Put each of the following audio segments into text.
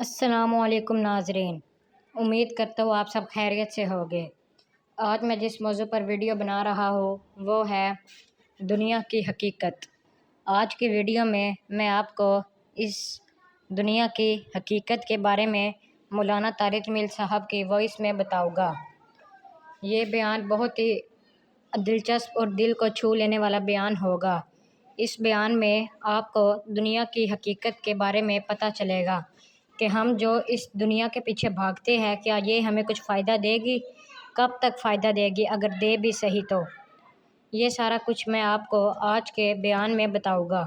السلام علیکم ناظرین، امید کرتا ہوں آپ سب خیریت سے ہوگے۔ آج میں جس موضوع پر ویڈیو بنا رہا ہوں وہ ہے دنیا کی حقیقت۔ آج کی ویڈیو میں آپ کو اس دنیا کی حقیقت کے بارے میں مولانا طارق جمیل صاحب کی وائس میں بتاؤں گا۔ یہ بیان بہت ہی دلچسپ اور دل کو چھو لینے والا بیان ہوگا۔ اس بیان میں آپ کو دنیا کی حقیقت کے بارے میں پتہ چلے گا کہ ہم جو اس دنیا کے پیچھے بھاگتے ہیں کیا یہ ہمیں کچھ فائدہ دے گی، کب تک فائدہ دے گی، اگر دے بھی صحیح تو۔ یہ سارا کچھ میں آپ کو آج کے بیان میں بتاؤں گا۔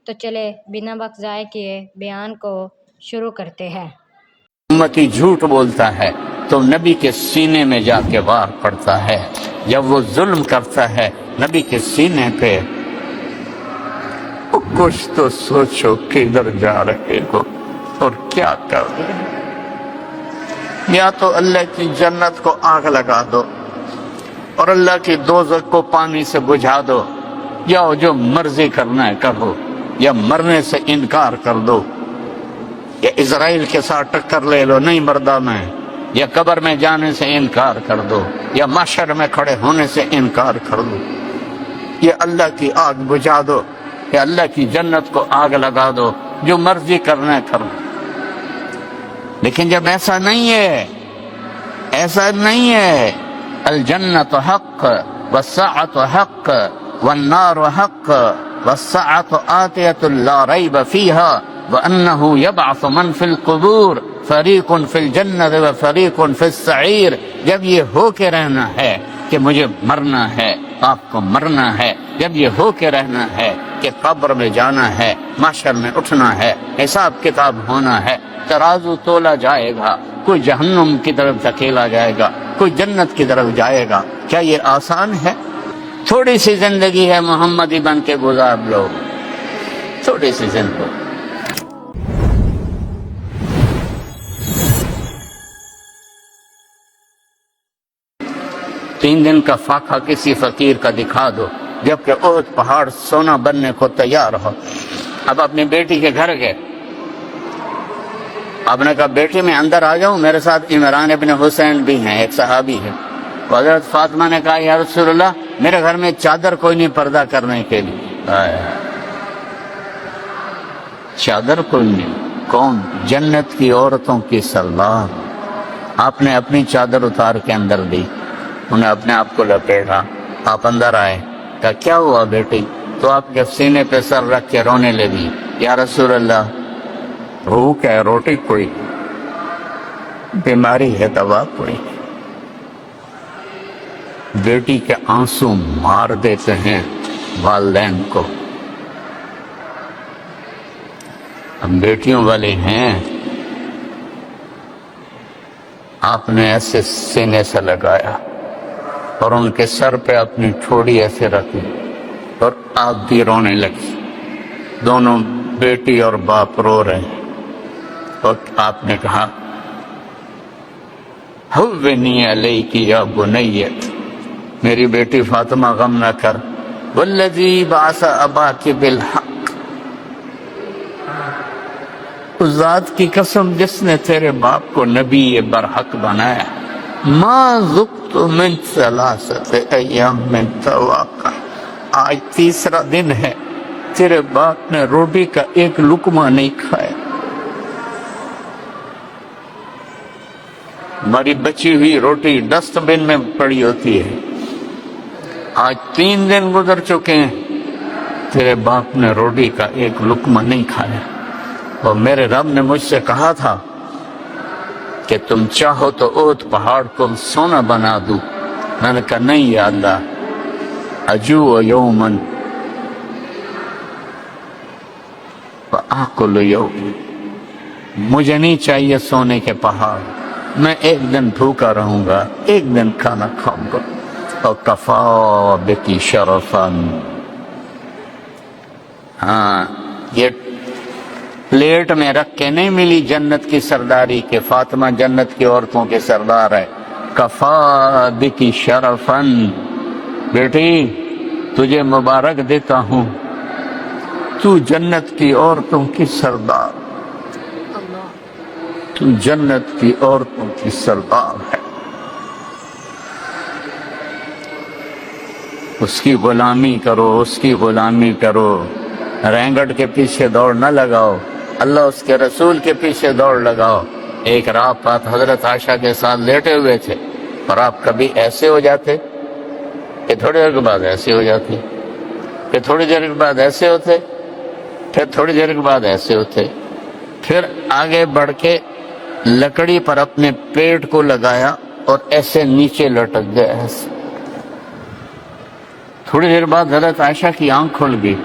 تو چلے بنا وقت ضائع کیے بیان کو شروع کرتے ہیں۔ امتی جھوٹ بولتا ہے تو نبی کے سینے میں جا کے وار پڑتا ہے۔ جب وہ ظلم کرتا ہے نبی کے سینے پہ، کچھ تو سوچو کدھر جا رہے ہو اور کیا کر رہے ہو۔ یا تو اللہ کی جنت کو آگ لگا دو اور اللہ کی دوزخ کو پانی سے بجھا دو، یا جو مرضی کرنا ہے کرو، یا مرنے سے انکار کر دو، یا اسرائیل کے ساتھ ٹکر لے لو نہیں مردہ میں، یا قبر میں جانے سے انکار کر دو، یا محشر میں کھڑے ہونے سے انکار کر دو، یا اللہ کی آگ بجھا دو، یا اللہ کی جنت کو آگ لگا دو، جو مرضی کرنا ہے کرو۔ لیکن جب ایسا نہیں ہے، ایسا نہیں ہے، الجنت حق والساعۃ حق والنار حق والساعۃ آتیۃ لا ریب فیہا وانہ یبعث من فی القبور فریق فی الجنت وفریق فی السعیر۔ جب یہ ہو کے رہنا ہے کہ مجھے مرنا ہے، آپ کو مرنا ہے، جب یہ ہو کے رہنا ہے کہ قبر میں جانا ہے، محشر میں اٹھنا ہے، حساب کتاب ہونا ہے، ترازو تولا جائے گا، کوئی جہنم کی طرف دھکیلا جائے گا، کوئی جنت کی طرف جائے گا۔ کیا یہ آسان ہے؟ تھوڑی سی زندگی ہے، محمدی بن کے گزار لو، تھوڑی سی زندگی۔ 3 دن کا فاقہ کسی فقیر کا دکھا دو، جبکہ احد پہاڑ سونا بننے کو تیار ہو۔ اب اپنی بیٹی کے گھر گئے، آپ نے کہا بیٹی میں اندر آ جاؤں، میرے ساتھ عمران ابن حسین بھی ہیں، ایک صحابی ہے۔ حضرت فاطمہ نے کہا یا رسول اللہ میرے گھر میں چادر کوئی نہیں پردہ کرنے کے لیے۔ چادر کوئی نہیں؟ کون؟ جنت کی عورتوں کی سردار۔ آپ نے اپنی چادر اتار کے اندر دی، انہیں اپنے آپ کو لپیٹا، آپ اندر آئے، کہا کیا ہوا بیٹی؟ تو آپ کے سینے پہ سر رکھ کے رونے لگی، یا رسول اللہ بھوک ہے، روٹی کوئی، بیماری ہے، دوا کوئی۔ بیٹی کے آنسو مار دیتے ہیں والدین کو۔ ہم بیٹیوں والے ہیں، آپ نے ایسے سینے سے لگایا اور ان کے سر پہ اپنی ٹھوڑی ایسے رکھی اور آپ بھی رونے لگی۔ دونوں بیٹی اور باپ رو رہے ہیں، اور آپ نے کہا ہوّنی علیک یا بنیت، میری بیٹی فاطمہ غم نہ کر، والذی بعث اباک بالحق، اس ذات کی قسم جس نے تیرے باپ کو نبی برحق بنایا، ما ذقت من 3 ایام من تواقع، آج 3 دن ہے تیرے باپ نے روٹی کا ایک لقمہ نہیں کھایا۔ ہماری بچی ہوئی روٹی ڈسٹ بن میں پڑی ہوتی ہے، آج 3 دن گزر چکے ہیں، تیرے باپ نے روٹی کا ایک لقمہ نہیں کھایا۔ اور میرے رب نے مجھ سے کہا تھا کہ تم چاہو تو احد پہاڑ کو سونا بنا دوں، میں نے کہا نہیں یا اللہ، اجوع یوماً وآکل یوم، مجھے نہیں چاہیے سونے کے پہاڑ، میں ایک دن بھوکا رہوں گا، ایک دن کھانا کھاؤں گا۔ اور کفا بکی شرفاً، ہاں یہ پلیٹ میں رکھ کے نہیں ملی جنت کی سرداری کہ فاطمہ جنت کی عورتوں کے سردار ہے۔ کفا بکی شرفاً، بیٹی تجھے مبارک دیتا ہوں، تو جنت کی عورتوں کی سردار۔ تو جنت کی عورتوں کی سردار ہے، اس کی غلامی کرو، اس کی غلامی کرو، رینگٹ کے پیچھے دوڑ نہ لگاؤ، اللہ اس کے رسول کے پیچھے دوڑ لگاؤ۔ ایک رات حضرت عائشہ کے ساتھ لیٹے ہوئے تھے، اور آپ کبھی ایسے ہو جاتے کہ تھوڑی دیر کے بعد ایسے ہو جاتے، پھر تھوڑی دیر کے بعد ایسے ہوتے، پھر تھوڑی دیر کے بعد ایسے ہوتے، پھر آگے بڑھ کے لکڑی پر اپنے پیٹ کو لگایا اور ایسے نیچے لٹک گئے ایسے۔ تھوڑی دیر بعد حضرت عائشہ کی آنکھ کھل گئی،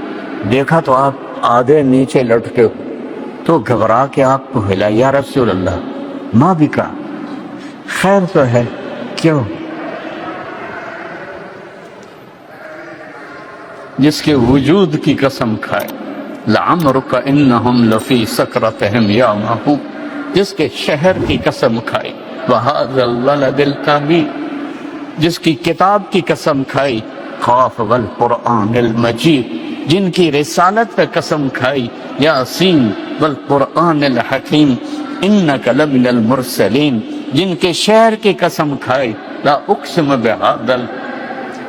دیکھا تو آپ آدھے نیچے لٹکے ہو، تو گھبرا کے آپ کو ہلا، یا رسول اللہ ماں بھی کہا، خیر تو ہے، کیوں؟ جس کے وجود کی قسم کھائے، لعمرک انہم لفی سکرتہم یعمہون، جس کے شہر کی قسم کھائی، وہذا الولد الکبیر، جس کی کتاب کی قسم کھائی، قاف والقرآن المجید، جن کی رسالت پہ قسم کھائی، یاسین والقرآن الحکیم انک لمن المرسلین، جن کے شہر کی قسم کھائی، لا اقسم بہذا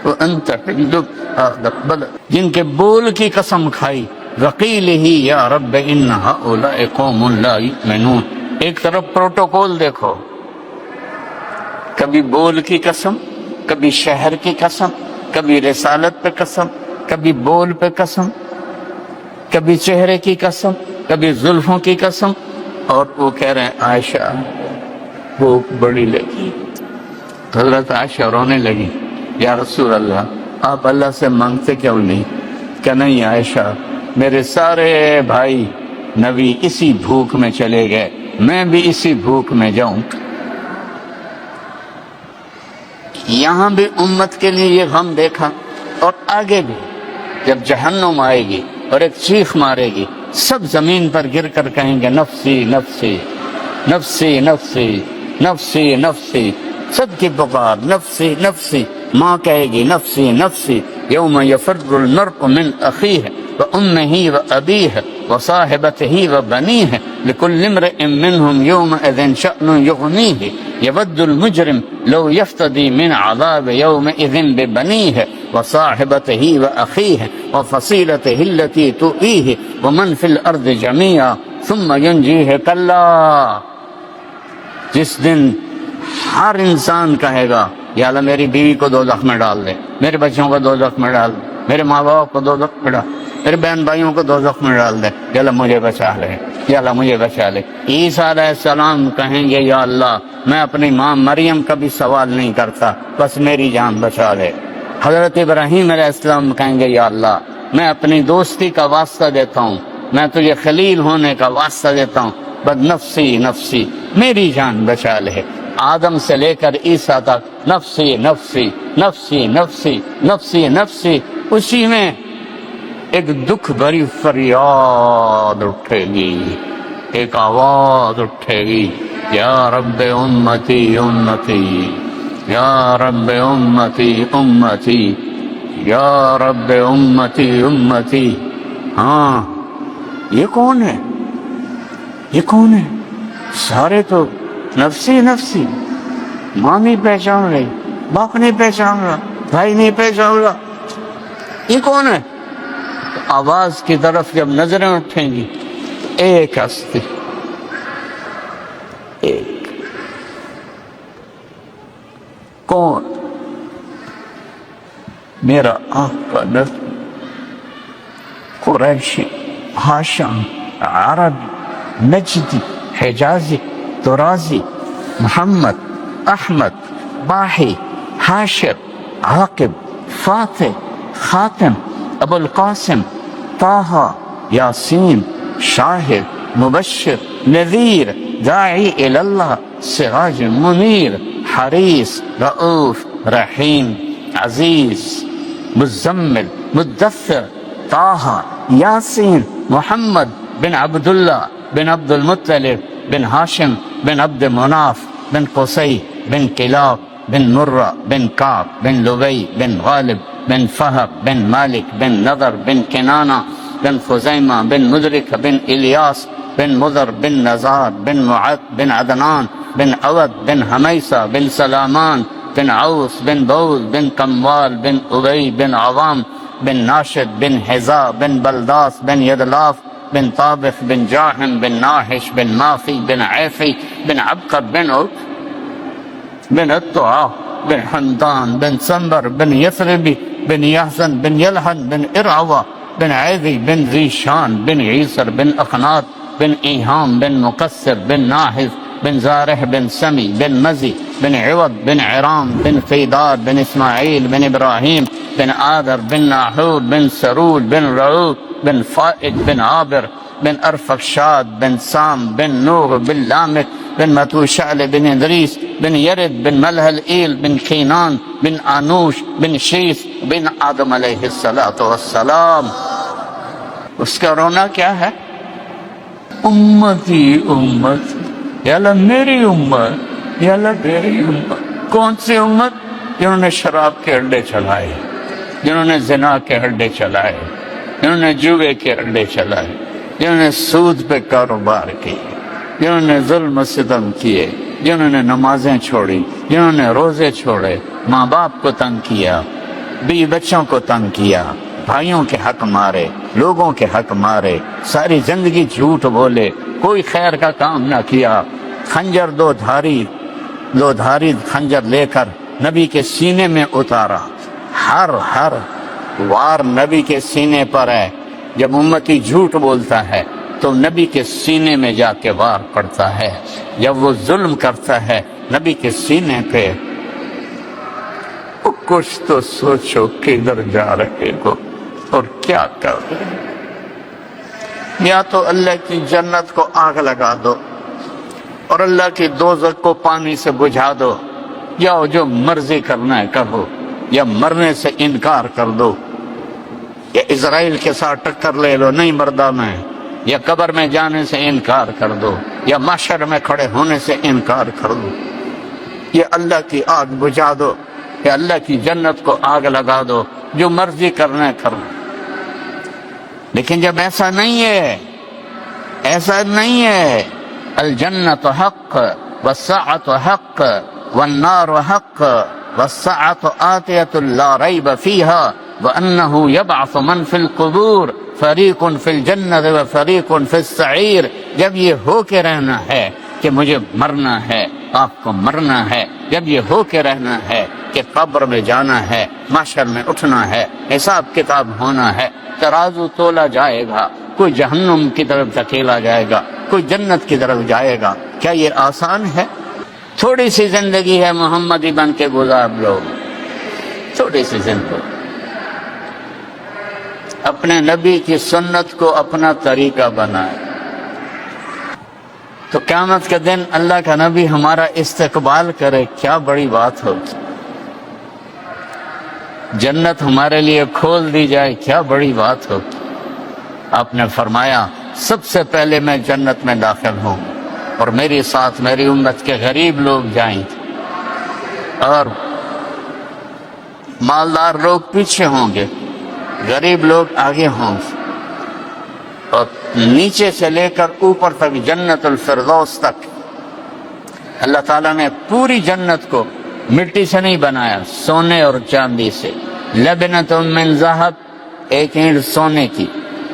وانت حل بہذا البلد، جن کے بول کی قسم کھائی، وقیلہ یا رب ان ہؤلاء قوم لا یؤمنون۔ ایک طرف پروٹوکول دیکھو، کبھی بول کی قسم، کبھی شہر کی قسم، کبھی رسالت پہ قسم، کبھی بول پہ قسم، کبھی چہرے کی قسم، کبھی زلفوں کی قسم، اور وہ کہہ رہے ہیں عائشہ وہ بڑی لگی۔ حضرت عائشہ رونے لگی، یا رسول اللہ آپ اللہ سے مانگتے کیوں نہیں؟ کہ نہیں عائشہ، میرے سارے بھائی نبی اسی بھوک میں چلے گئے، میں بھی اسی بھوک میں جاؤں۔ یہاں بھی امت کے لیے یہ غم دیکھا، اور آگے بھی جب جہنم آئے گی اور ایک چیخ مارے گی، سب زمین پر گر کر کہیں گے نفسی نفسی نفسی نفسی نفسی نفسی، سب کی پکار نفسی نفسی۔ ماں کہے گی نفسی نفسی، یوم یفر المرء من اخیہ وامہ وابیہ وصاحبتہ وبنیہ لکل امرئ منہم یومئذ شأن یغنیہ یود المجرم لو یفتدی من عذاب یومئذ ببنیہ وصاحبتہ واخیہ وفصیلتہ التی تؤویہ ومن فی الارض جمیعا ثم ینجیہ کلا۔ جس دن ہر انسان کہے گا یا اللہ میری بیوی کو دوزخ میں ڈال دے، میرے بچوں کو دوزخ میں ڈال دے، میرے ماں باپ کو دوزخ میں ڈال، میرے بہن بھائیوں کو دوزخ میں ڈال دے، یا اللہ مجھے بچا لے، یا اللہ مجھے بچا لے۔ عیسیٰ علیہ السلام کہیں گے یا اللہ میں اپنی ماں مریم کا بھی سوال نہیں کرتا، بس میری جان بچا لے۔ حضرت ابراہیم علیہ السلام کہیں گے یا اللہ میں اپنی دوستی کا واسطہ دیتا ہوں، میں تجھے خلیل ہونے کا واسطہ دیتا ہوں، بس نفسی نفسی میری جان بچا لے۔ آدم سے لے کر عیسیٰ تک نفسی نفسی نفسی نفسی نفسی نفسی، اسی میں ایک دکھ بھری فریاد اٹھے گی، ایک آواز اٹھے گی، یا رب امتی امتی، یا رب امتی امتی، یا رب امتی امتی۔ ہاں یہ کون ہے؟ یہ کون ہے؟ سارے تو نفسی نفسی، ماں نہیں پہچان رہی، باپ نہیں پہچان رہا، بھائی نہیں پہچان رہا، یہ کون ہے؟ آواز کی طرف جب نظریں اٹھیں گی، ایک ہستی، ایک کون؟ میرا آقا نبی، قریشی، ہاشم، عربی، نجدی، حجازی، درازی، محمد، احمد، باحی، حاشر، عاقب، فاتح، خاتم، ابو القاسم، طه، یاسین، شاہد، مبشر، نذیر، داعی اللہ، سراج منیر، حریص، رؤوف، رحیم، عزیز، مزمل، مدثر، طه، یاسین، محمد بن عبداللہ بن عبد المطلب بن ہاشم بن عبد مناف بن قصی بن کلاب بن مرہ بن کعب بن لبی بن غالب بن فہب بن مالک بن نضر بن کنانہ بن خزیمہ بن مدرک بن الیاس بن مضر بن نزار بن معد بن عدنان بن عود بن حمیسہ بن سلامان بن عوس بن بوز بن کموال بن ابی بن عوام بن ناشد بن حذا بن بلداس بن یدلاف بن طابخ بن جاحم بن ناحش بن مافی بن عیفی بن عبقر بن الطعا بن حمدان بن سنبر بن یثربی بن یحزن بن یلحن بن ارعوہ بن عیذی بن ذیشان بن عیسر بن اخنات بن ایہام بن مقصر بن ناحذ بن زارح بن سمی بن مزی بن عوض بن عرام بن قیدار بن اسماعیل بن ابراہیم بن آدر بن ناحور بن سرول بن رعوب بن فائد بن عابر بن ارفخشاد بن سام بن نوح بن لامک بن متوشعل بن ادریس بن یرد بن ملہل بن کینان بن آنوش بن شیث بن آدم علیہ السلام. اس کا رونا کیا ہے؟ امتی امت، یا اللہ میری امت، یا اللہ میری امت. کون سی امت؟ جنہوں نے شراب کے اڈے چلائے، جنہوں نے زنا کے اڈے چلائے، جنہوں نے جوے کے اڈے چلائے، جنہوں نے سود پہ کاروبار کیے، جنہوں نے ظلم و ستم کیے، جنہوں نے نمازیں چھوڑی، جنہوں نے روزے چھوڑے، ماں باپ کو تنگ کیا، بیوی بچوں کو تنگ کیا، بھائیوں کے حق مارے، لوگوں کے حق مارے، ساری زندگی جھوٹ بولے، کوئی خیر کا کام نہ کیا. خنجر دو دھاری خنجر لے کر نبی کے سینے میں اتارا. ہر وار نبی کے سینے پر ہے. جب امتی جھوٹ بولتا ہے تو نبی کے سینے میں جا کے وار پڑتا ہے. جب وہ ظلم کرتا ہے نبی کے سینے پہ. کچھ تو سوچو کدھر جا رہے ہو اور کیا کر رہے ہو. یا تو اللہ کی جنت کو آگ لگا دو اور اللہ کی دوزخ کو پانی سے بجھا دو، یا جو مرضی کرنا ہے کرو، یا مرنے سے انکار کر دو، یا اسرائیل کے ساتھ ٹکر لے لو نہیں مردہ میں، یا قبر میں جانے سے انکار کر دو، یا محشر میں کھڑے ہونے سے انکار کر دو. یہ اللہ کی آگ بجھا دو یا اللہ کی جنت کو آگ لگا دو. جو مرضی کرنا ہے کرو. لیکن جب ایسا نہیں ہے الجنت حق والساعة حق والنار حق والساعة آتية لا ريب فيها وأنه يبعث من في القبور فریق فی الجنت و فریق فی السعیر. جب یہ ہو کے رہنا ہے کہ مجھے مرنا ہے، آپ کو مرنا ہے، جب یہ ہو کے رہنا ہے کہ قبر میں جانا ہے، محشر میں اٹھنا ہے، حساب کتاب ہونا ہے، ترازو تولا جائے گا، کوئی جہنم کی طرف دھکیلا جائے گا، کوئی جنت کی طرف جائے گا. کیا یہ آسان ہے؟ تھوڑی سی زندگی ہے، محمدی بن کے گزار لو. تھوڑی سی زندگی. اپنے نبی کی سنت کو اپنا طریقہ بنائے تو قیامت کے دن اللہ کا نبی ہمارا استقبال کرے. کیا بڑی بات ہوگی. جنت ہمارے لیے کھول دی جائے، کیا بڑی بات ہوگی. آپ نے فرمایا سب سے پہلے میں جنت میں داخل ہوں اور میرے ساتھ میری امت کے غریب لوگ جائیں اور مالدار لوگ پیچھے ہوں گے، غریب لوگ آگے ہوں گے، اور نیچے سے لے کر اوپر تک جنت الفردوس تک اللہ تعالیٰ نے پوری جنت کو مٹی سے نہیں بنایا، سونے اور چاندی سے. لبنۃ من ذہب، ایک اینٹ سونے کی،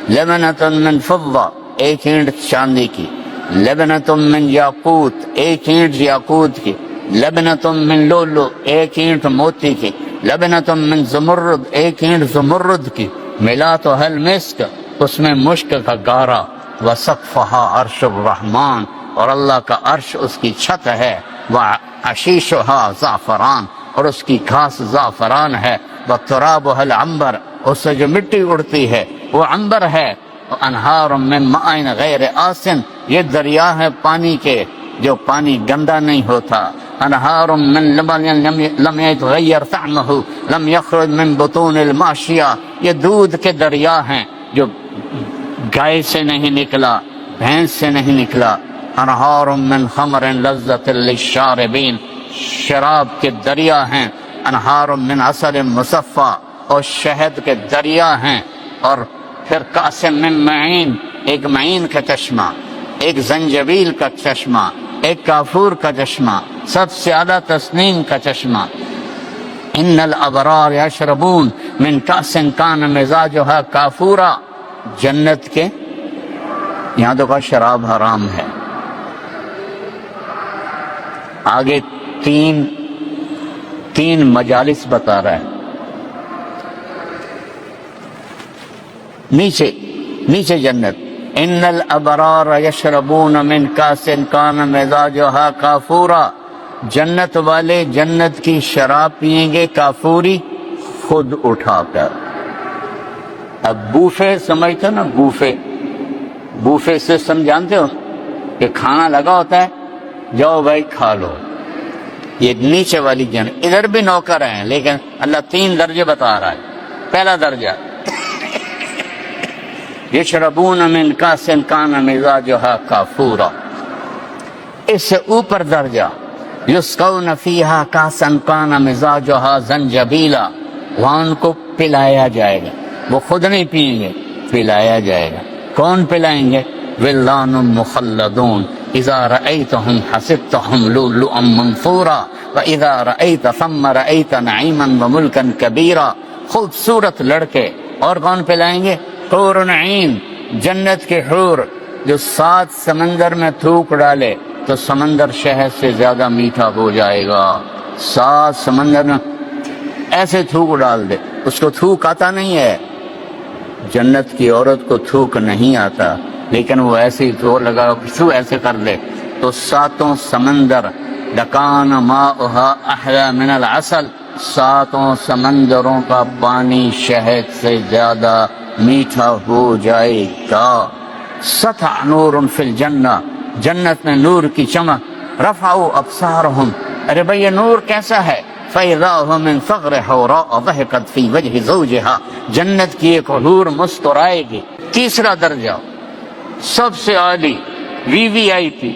لبنۃ من فضہ، ایک اینٹ چاندی کی، لبنۃ من یاقوت، ایک اینٹ یاقوت کی، لبنۃ من لؤلؤ، ایک اینٹ موتی کی، لبنۃ من زمرد، ایک اینٹ زمرد کی، ملاتھا المسک، اس میں مشک کا گارا، وسقفھا عرش الرحمن، اور اللہ کا عرش اس کی چھت ہے، وعشیشھا زعفران، اور اس کی گھاس زعفران ہے، وترابھا العنبر، اس سے جو مٹی اڑتی ہے وہ عنبر ہے، انہار من ماء غیر آسن، یہ دریا ہے پانی کے جو پانی گندا نہیں ہوتا. انہار من لبن لم يتغیر طعمہ لم یخرج من بطون الماشیہ، یہ دودھ کے دریا ہیں جو گائے سے نہیں نکلا، بھینس سے نہیں نکلا. انہار من خمر لذۃ للشاربین، شراب کے دریا ہیں. انہار من عسل مصفی، اور شہد کے دریا ہیں. اور پھر کاس من معین، ایک معین کا چشمہ. ایک زنجبیل کا چشمہ، ایک کافور کا چشمہ، سب سے اعلیٰ تسنیم کا چشمہ۔ ان الابرار یشربون من کأس کان مزاجها کافورا، جنت کے یہاں تو کا شراب حرام ہے۔ آگے تین مجالس بتا رہا ہے۔ نیچے جنت، ان الابرار یشربون من کأس کان مزاجها کافورا، جنت والے جنت کی شراب پیئیں گے کافوری، خود اٹھا کر۔ اب بوفے سمجھتے نا، بوفے سسٹم جانتے ہو کہ کھانا لگا ہوتا ہے، جاؤ بھائی کھا لو۔ یہ نیچے والی جنت، ادھر بھی نوکر ہیں لیکن اللہ 3 درجے بتا رہا ہے۔ پہلا درجہ یشربون من کأس کان مزاجها کافورا، اس سے اوپر درجہ یسقون فیہا کأسا کان مزاجها زنجبیلا، وہاں ان کو پلایا جائے گا، وہ خود نہیں پئیں گے، پلایا جائے گا۔ کون پلائیں گے؟ ولدان مخلدون اذا رأیتهم حسبتهم لؤلؤا منثورا واذا رأیت ثم رأیت نعیما وملکا کبیرا، خوبصورت لڑکے۔ اور کون پلائیں گے؟ حور عین، جنت کے حور، جو 7 سمندر میں تھوک ڈالے تو سمندر شہد سے زیادہ میٹھا ہو جائے گا۔ 7 سمندر میں ایسے تھوک ڈال دے، اس کو تھوک آتا نہیں ہے، جنت کی عورت کو تھوک نہیں آتا، لیکن وہ ایسے ہی تھوک لگا شو ایسے کر لے تو 7 سمندر لکان ماؤہا احلی من العسل، 7 سمندروں کا پانی شہد سے زیادہ میٹھا ہو جائے گا۔ سطح نور فی الجنہ، جنت میں نور کی چمک۔ رفعوا ابصارهم، ارے بھئی یہ نور کیسا ہے؟ فَإِذَا هُوَ مِن ثَغْرِ حَوْرَاءَ ضَحِكَتْ فِي وَجْهِ زَوْجِهَا، جنت کی ایک حور مسکرائے گی۔ تیسرا درجہ سب سے عالی، وی وی آئی پی،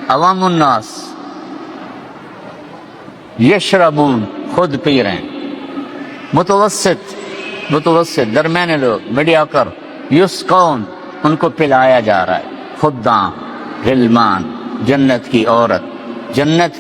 عوام الناس یشربون، خود پی رہے ہیں۔ متوسط درمیانے لوگ، میڈیاکر، یسقون، ان کو پلایا جا رہا ہے۔ خدام، غلمان، جنت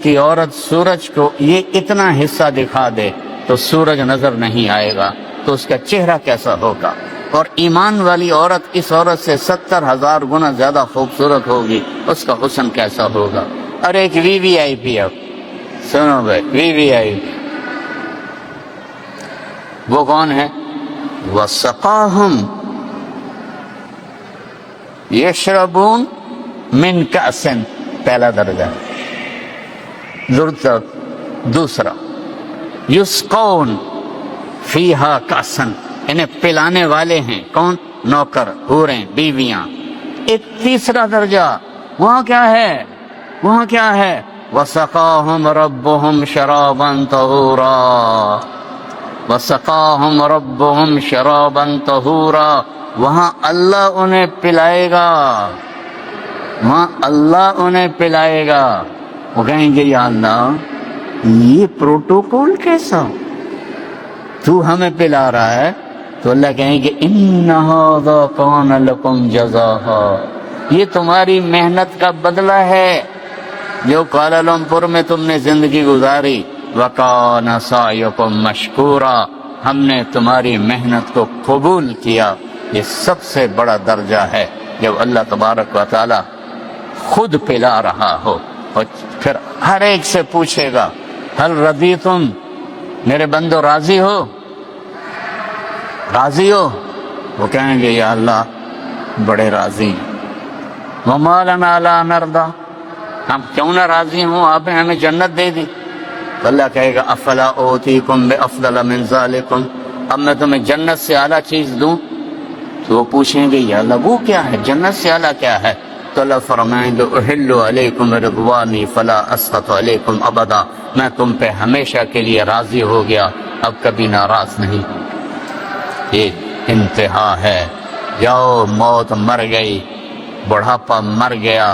کی عورت سورج کو یہ اتنا حصہ دکھا دے تو سورج نظر نہیں آئے گا تو اس کا چہرہ کیسا ہوگا؟ اور ایمان والی عورت اس عورت سے 70,000 گنا زیادہ خوبصورت ہوگی، اس کا حسن کیسا ہوگا؟ اور ایک وی وی آئی پی، اب سنو بھائی، وی وی آئی پی وہ کون ہے؟ وَسَقَاهُمْ یشربون من کأس، پہلا درجہ۔ دوسرا یسقون فیہا کأسا، انہیں پلانے والے ہیں کون؟ نوکر، حوریں، بیویاں۔ ایک تیسرا درجہ، وہاں کیا ہے؟ وَسَقَاهُمْ رَبُّهُمْ شَرَابًا طَهُورًا، وَسَقَاهُمْ رَبُّهُمْ شَرَابًا طَهُورًا، وہاں اللہ انہیں پلائے گا، وہ کہیں گے یا اللہ یہ پروٹوکول کیسا، تو ہمیں پلا رہا ہے؟ تو اللہ کہیں گے اِنَّ هَذَا كَانَ لَكُمْ جَزَاءً، یہ تمہاری محنت کا بدلہ ہے جو کوالالمپور میں تم نے زندگی گزاری۔ وَكَانَ سَعْيُكُمْ مَشْكُورًا، ہم نے تمہاری محنت کو قبول کیا۔ یہ سب سے بڑا درجہ ہے جب اللہ تبارک و تعالی خود پلا رہا ہو، اور پھر ہر ایک سے پوچھے گا هل رضیتم، میرے بندو راضی ہو؟ وہ کہیں گے یا اللہ بڑے راضی ہیں۔ وَمَا لَنَا لَا نَرْضَىٰ، ہم کیوں نہ راضی ہوں، آپ نے ہمیں جنت دے دی۔ تو اللہ کہے گا افلا اوتیکم بافضل من ذالکم، اب میں تمہیں جنت سے اعلیٰ چیز دوں؟ تو وہ پوچھیں گے یا اللہ وہ کیا ہے، جنت سے اعلیٰ کیا ہے؟ تو اللہ فرمائیں گے احل علیکم رضوانی فلا اسخط علیکم ابدا، میں تم پہ ہمیشہ کے لیے راضی ہو گیا، اب کبھی ناراض نہیں۔ یہ انتہا ہے۔ جاؤ، موت مر گئی، بڑھاپا مر گیا،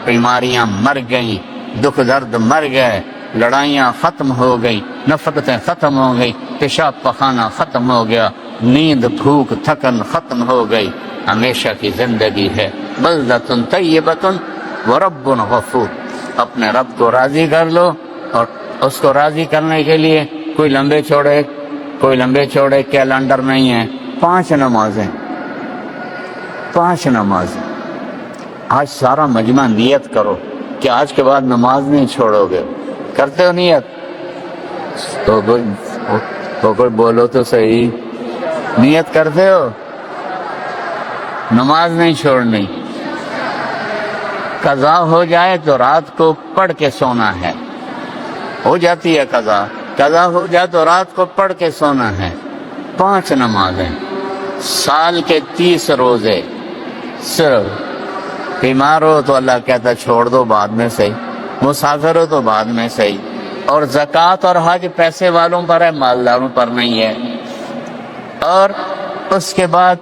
بیماریاں مر گئیں، دکھ درد مر گئے، لڑائیاں ختم ہو گئی، نفرتیں ختم ہو گئی، پیشاب پخانہ ختم ہو گیا، نیند بھوک تھکن ختم ہو گئی، ہمیشہ کی زندگی ہے۔ بلدۃ طیبۃ ورب غفور، اپنے رب کو راضی کر لو، اور اس کو راضی کرنے کے لیے کوئی لمبے چوڑے کیلنڈر نہیں ہے، 5 نمازیں، 5 نمازیں۔ آج سارا مجمع نیت کرو کہ آج کے بعد نماز نہیں چھوڑو گے، کرتے ہو نیت؟ تو کوئی بولو تو صحیح، نیت کرتے ہو؟ نماز نہیں چھوڑنی، قضا ہو جائے تو رات کو پڑھ کے سونا ہے، ہو جاتی ہے قضا ہو جائے تو رات کو پڑھ کے سونا ہے۔ 5 نمازیں، سال کے 30 روزے، صرف بیمار ہو تو اللہ کہتا ہے چھوڑ دو بعد میں صحیح، مسافر ہو تو بعد میں صحیح، اور زکوٰۃ اور حج پیسے والوں پر ہے، مالداروں پر نہیں ہے۔ اور اس کے بعد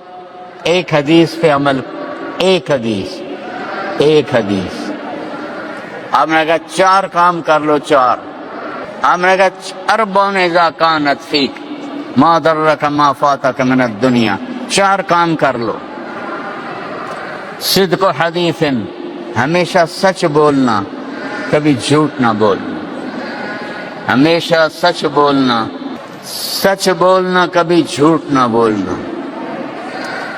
ایک حدیث پہ عمل، ایک حدیث آپ نے کہا 4 کام کر لو، 4 آپ نے کہا 4 اذا کانت فیک ما ضرک ما فاتک من الدنیا، 4 کام کر لو۔ صدق حدیث، ہمیشہ سچ بولنا، کبھی جھوٹ نہ بولنا، ہمیشہ سچ بولنا کبھی جھوٹ نہ بولنا۔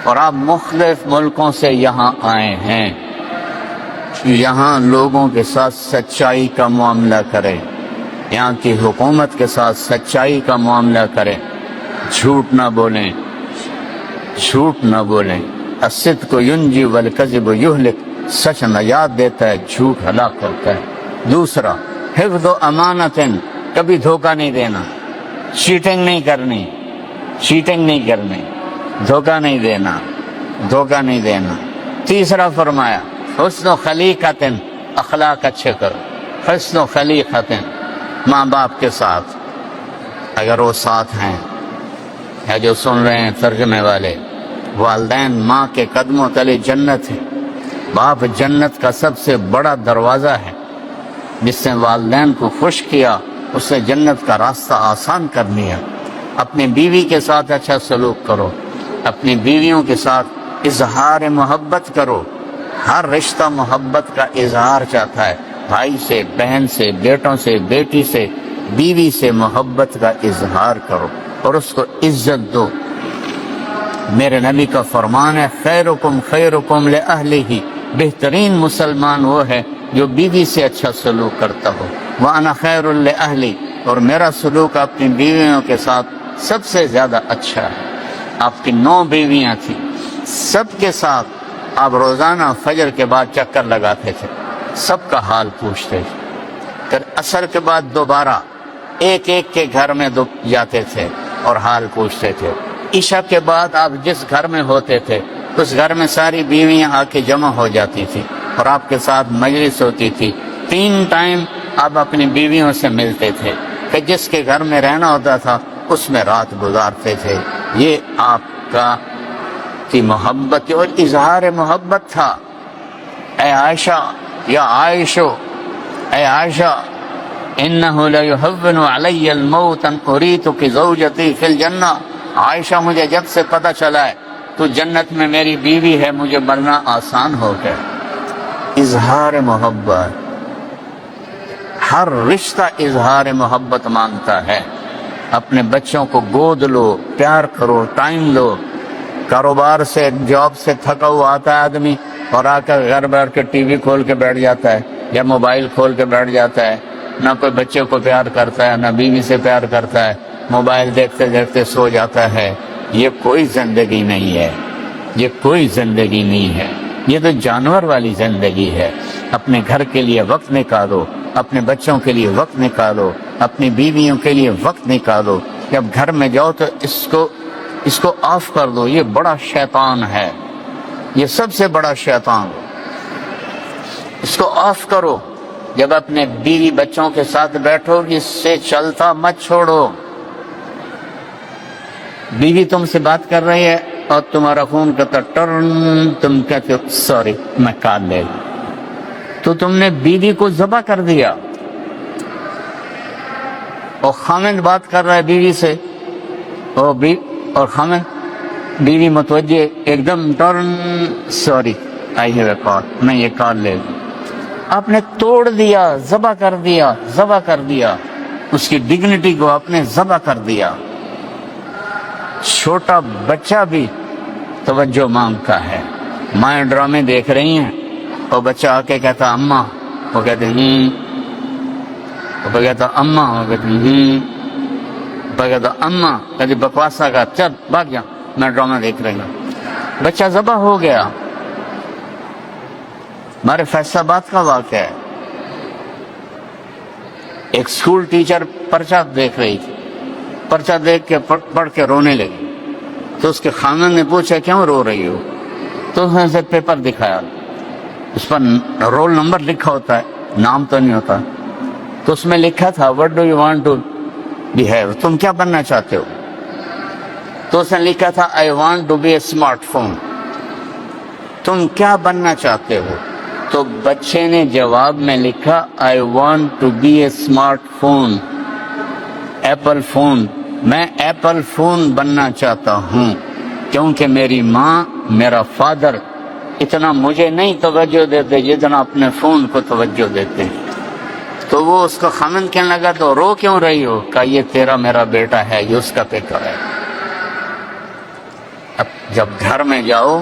اور آپ مختلف ملکوں سے یہاں آئے ہیں، یہاں لوگوں کے ساتھ سچائی کا معاملہ کریں، یہاں کی حکومت کے ساتھ سچائی کا معاملہ کریں، جھوٹ نہ بولیں۔ الصدق ینجی والکذب یہلک، سچ نجات دیتا ہے، جھوٹ ہلاک کرتا ہے۔ دوسرا حفظ امانت، کبھی دھوکہ نہیں دینا، چیٹنگ نہیں کرنی، دھوکہ نہیں دینا۔ تیسرا فرمایا حسن خلیقۃ، اخلاق اچھے کرو، حسن خلیقۃ، ماں باپ کے ساتھ اگر وہ ساتھ ہیں، یا جو سن رہے ہیں ترجمے والے، والدین ماں کے قدموں تلے جنت ہے، باپ جنت کا سب سے بڑا دروازہ ہے، جس نے والدین کو خوش کیا اس نے جنت کا راستہ آسان کر لیا۔ اپنی بیوی کے ساتھ اچھا سلوک کرو، اپنی بیویوں کے ساتھ اظہار محبت کرو، ہر رشتہ محبت کا اظہار چاہتا ہے، بھائی سے، بہن سے، بیٹوں سے، بیٹی سے، بیوی سے محبت کا اظہار کرو اور اس کو عزت دو۔ میرے نبی کا فرمان ہے خیرکم خیرکم لأہلہ، بہترین مسلمان وہ ہے جو بیوی سے اچھا سلوک کرتا ہو۔ وأنا خیر لأہلی، اور میرا سلوک اپنی بیویوں کے ساتھ سب سے زیادہ اچھا ہے۔ آپ کی 9 بیویاں تھیں، سب کے ساتھ آپ روزانہ فجر کے بعد چکر لگاتے تھے، سب کا حال پوچھتے تھے، پھر عصر کے بعد دوبارہ ایک کے گھر میں جاتے تھے اور حال پوچھتے تھے۔ عشاء کے بعد آپ جس گھر میں ہوتے تھے اس گھر میں ساری بیویاں آ کے جمع ہو جاتی تھی اور آپ کے ساتھ مجلس ہوتی تھی۔ 3 ٹائم آپ اپنی بیویوں سے ملتے تھے، کہ جس کے گھر میں رہنا ہوتا تھا اس میں رات گزارتے تھے۔ یہ آپ کی محبت اور اظہار محبت تھا۔ اے عائشہ، یا عائشو، اے عائشہ، انہ لیہون علی الموت ان اریتک زوجتی فی الجنہ، عائشہ مجھے جب سے پتہ چلا ہے تو جنت میں میری بیوی ہے، مجھے مرنا آسان ہو گیا۔ اظہار محبت، ہر رشتہ اظہار محبت مانگتا ہے۔ اپنے بچوں کو گود لو، پیار کرو، ٹائم دو۔ کاروبار سے، جاب سے تھکا ہوا آتا ہے آدمی اور آ کر گھر بیٹھ کے ٹی وی کھول کے بیٹھ جاتا ہے یا موبائل کھول کے بیٹھ جاتا ہے، نہ کوئی بچے کو پیار کرتا ہے، نہ بیوی سے پیار کرتا ہے، موبائل دیکھتے دیکھتے سو جاتا ہے۔ یہ کوئی زندگی نہیں ہے، یہ کوئی زندگی نہیں ہے، یہ تو جانور والی زندگی ہے۔ اپنے گھر کے لیے وقت نکالو، اپنے بچوں کے لیے وقت نکالو، اپنی بیویوں کے لیے وقت نکالو۔ جب گھر میں جاؤ تو اس کو آف کر دو، یہ بڑا شیطان ہے، یہ سب سے بڑا شیطان، اس کو آف کرو۔ جب اپنے بیوی بچوں کے ساتھ بیٹھو اس سے چلتا مت چھوڑو۔ بیوی تم سے بات کر رہی ہے اور تمہارا فون کرتا ٹرن، تم کہتے ہو سوری میں کال لے لوں، تو تم نے بیوی کو ذبح کر دیا۔ اور خامند بات کر رہا ہے بیوی سے، اور خامن بیوی متوجہ ایک دم turn, sorry I have a call, میں یہ کال لے لوں. آپ نے توڑ دیا، ذبح کر دیا، ذبح کر دیا، اس کی ڈگنیٹی کو آپ نے ذبح کر دیا. چھوٹا بچہ بھی توجہ مانگتا ہے. مائیں ڈرامے دیکھ رہی ہیں اور بچہ آ کے کہتا اماں، وہ کہتے وہ کہتا اماں، وہ کہتے وہ کہتا اماں، کہتی بکواسا کا چل بھاگ جا، میں ڈرامہ دیکھ رہی ہوں. بچہ ذبح ہو گیا. ہمارے فیصل آباد کا واقعہ ہے. ایک اسکول ٹیچر پرچہ دیکھ رہی تھی، پرچہ دیکھ کے پڑھ کے رونے لگی. تو اس کے خاندان نے پوچھا کیوں رو رہی ہو؟ تو اس نے اسے پیپر دکھایا، اس پر رول نمبر لکھا ہوتا ہے، نام تو نہیں ہوتا. تو اس میں لکھا تھا what do you want to behave, تم کیا بننا چاہتے ہو؟ تو اس نے لکھا تھا I want to be a smart phone, تم کیا بننا چاہتے ہو؟ تو بچے نے جواب میں لکھا I want to be a smart phone, Apple phone, میں ایپل فون بننا چاہتا ہوں کیونکہ میری ماں، میرا فادر اتنا مجھے نہیں توجہ دیتے جتنا اپنے فون کو توجہ دیتے ہیں. تو وہ اس کو خامن کہنے لگا تو رو کیوں رہی ہو؟ کہا یہ تیرا میرا بیٹا ہے، یہ اس کا پیپر ہے. اب جب گھر میں جاؤ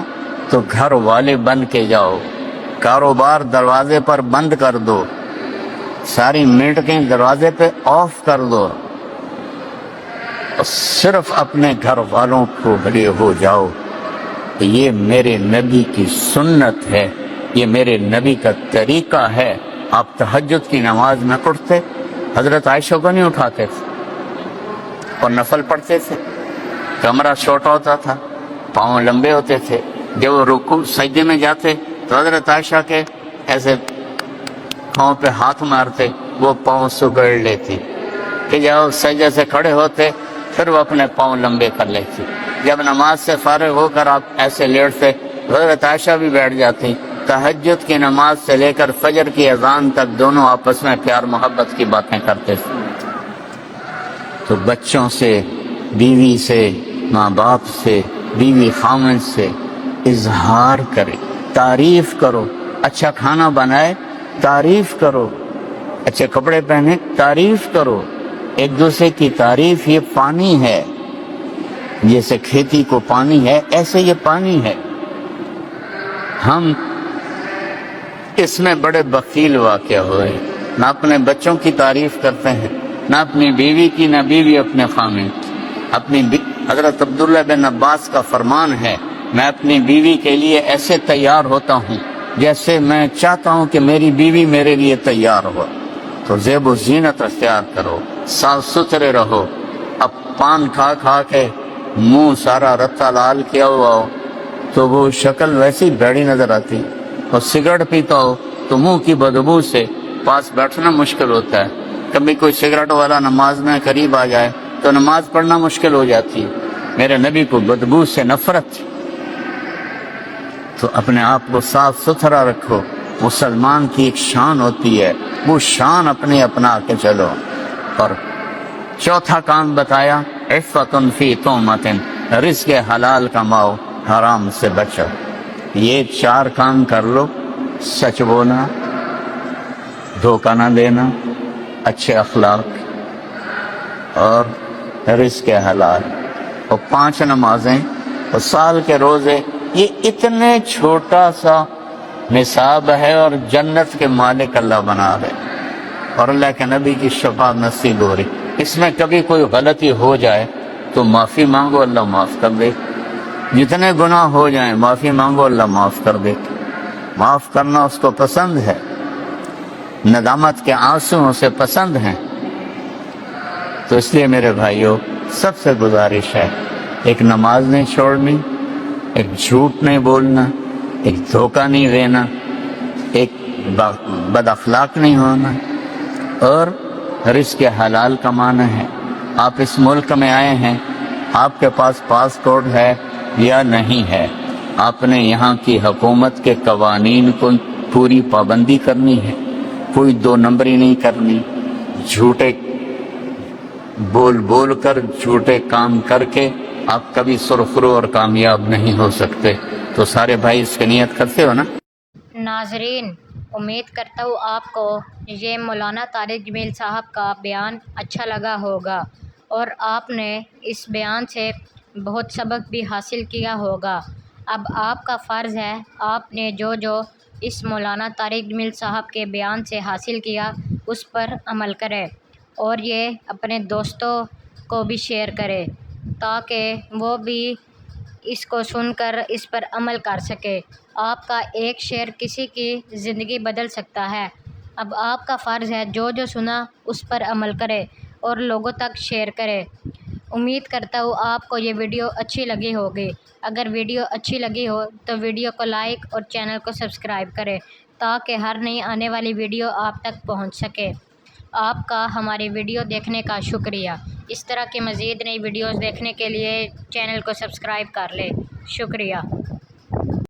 تو گھر والے بن کے جاؤ، کاروبار دروازے پر بند کر دو، ساری میٹنگیں دروازے پہ آف کر دو، اور صرف اپنے گھر والوں کو بھلے ہو جاؤ. یہ میرے نبی کی سنت ہے، یہ میرے نبی کا طریقہ ہے. آپ تہجد کی نماز میں اٹھتے، حضرت عائشہ کو نہیں اٹھاتے تھے اور نفل پڑھتے تھے. کمرہ چھوٹا ہوتا تھا، پاؤں لمبے ہوتے تھے. جب وہ رکوع سجدے میں جاتے تو حضرت عائشہ کے ایسے پاؤں پہ ہاتھ مارتے، وہ پاؤں سکڑ لیتی. کہ جب سجدے سے کھڑے ہوتے پھر وہ اپنے پاؤں لمبے کر لیتی. جب نماز سے فارغ ہو کر آپ ایسے لیٹتے حضرت عائشہ بھی بیٹھ جاتی. تہجد کی نماز سے لے کر فجر کی اذان تک دونوں آپس میں پیار محبت کی باتیں کرتے تھے. تو بچوں سے، بیوی سے، ماں باپ سے، بیوی خامن سے اظہار کرے، تعریف کرو. اچھا کھانا بنائے تعریف کرو، اچھے کپڑے پہنے تعریف کرو. ایک دوسرے کی تعریف یہ پانی ہے، جیسے کھیتی کو پانی ہے ایسے یہ پانی ہے. ہم اس میں بڑے بخیل واقع ہوئے، نہ اپنے بچوں کی تعریف کرتے ہیں، نہ اپنی بیوی کی، نہ بیوی اپنے خامن کی. حضرت عبداللہ بن عباس کا فرمان ہے میں اپنی بیوی کے لیے ایسے تیار ہوتا ہوں جیسے میں چاہتا ہوں کہ میری بیوی میرے لیے تیار ہو. تو زیب و زینت اختیار کرو، صاف ستھرے رہو. اب پان کھا کھا کے منہ سارا رتا لال کیا ہوا ہو تو وہ شکل ویسی بیڑی نظر آتی، اور سگریٹ پیتا ہو تو منہ کی بدبو سے پاس بیٹھنا مشکل ہوتا ہے. کبھی کوئی سگریٹ والا نماز میں قریب آ جائے تو نماز پڑھنا مشکل ہو جاتی ہے. میرے نبی کو بدبو سے نفرت تھی. تو اپنے آپ کو صاف ستھرا رکھو، مسلمان کی ایک شان ہوتی ہے، وہ شان اپنے اپنا کے چلو. اور چوتھا کام بتایا عفت فی تہمت، رزق حلال کماؤ، حرام سے بچو. یہ 4 کام کر لو، سچ بولنا، دھوکہ نہ دینا، اچھے اخلاق اور رزق حلال، اور 5 نمازیں اور سال کے روزے. یہ اتنے چھوٹا سا نصاب ہے اور جنت کے مالک اللہ بنا رہے، اور اللہ کے نبی کی شفاعت نصیب ہو رہی. اس میں کبھی کوئی غلطی ہو جائے تو معافی مانگو، اللہ معاف کر دے. جتنے گناہ ہو جائیں معافی مانگو، اللہ معاف کر دے. معاف کرنا اس کو پسند ہے، ندامت کے آنسو اسے پسند ہیں. تو اس لیے میرے بھائیوں سب سے گزارش ہے، ایک نماز نہیں چھوڑنی، ایک جھوٹ نہیں بولنا، ایک دھوکہ نہیں دینا، ایک بد اخلاق نہیں ہونا، اور رزق حلال کمانا ہے. آپ اس ملک میں آئے ہیں، آپ کے پاس پاسپورٹ ہے یا نہیں ہے، آپ نے یہاں کی حکومت کے قوانین کو پوری پابندی کرنی ہے. کوئی 2 نمبری نہیں کرنی، جھوٹے بول کر، جھوٹے کام کر کے آپ کبھی سرخرو اور کامیاب نہیں ہو سکتے۔ تو سارے بھائی اس کی نیت کرتے ہو نا؟ ناظرین، امید کرتا ہوں آپ کو یہ مولانا طارق جمیل صاحب کا بیان اچھا لگا ہوگا اور آپ نے اس بیان سے بہت سبق بھی حاصل کیا ہوگا۔ اب آپ کا فرض ہے آپ نے جو اس مولانا طارق جمیل صاحب کے بیان سے حاصل کیا اس پر عمل کرے اور یہ اپنے دوستوں کو بھی شیئر کرے تاکہ وہ بھی اس کو سن کر اس پر عمل کر سکے۔ آپ کا ایک شیئر کسی کی زندگی بدل سکتا ہے۔ اب آپ کا فرض ہے جو سنا اس پر عمل کرے اور لوگوں تک شیئر کرے۔ امید کرتا ہوں آپ کو یہ ویڈیو اچھی لگی ہوگی۔ اگر ویڈیو اچھی لگی ہو تو ویڈیو کو لائک اور چینل کو سبسکرائب کرے تاکہ ہر نئی آنے والی ویڈیو آپ تک پہنچ سکے۔ آپ کا ہماری ویڈیو دیکھنے کا شکریہ۔ اس طرح کے مزید نئی ویڈیوز دیکھنے کے لیے چینل کو سبسکرائب کر لیں۔ شکریہ۔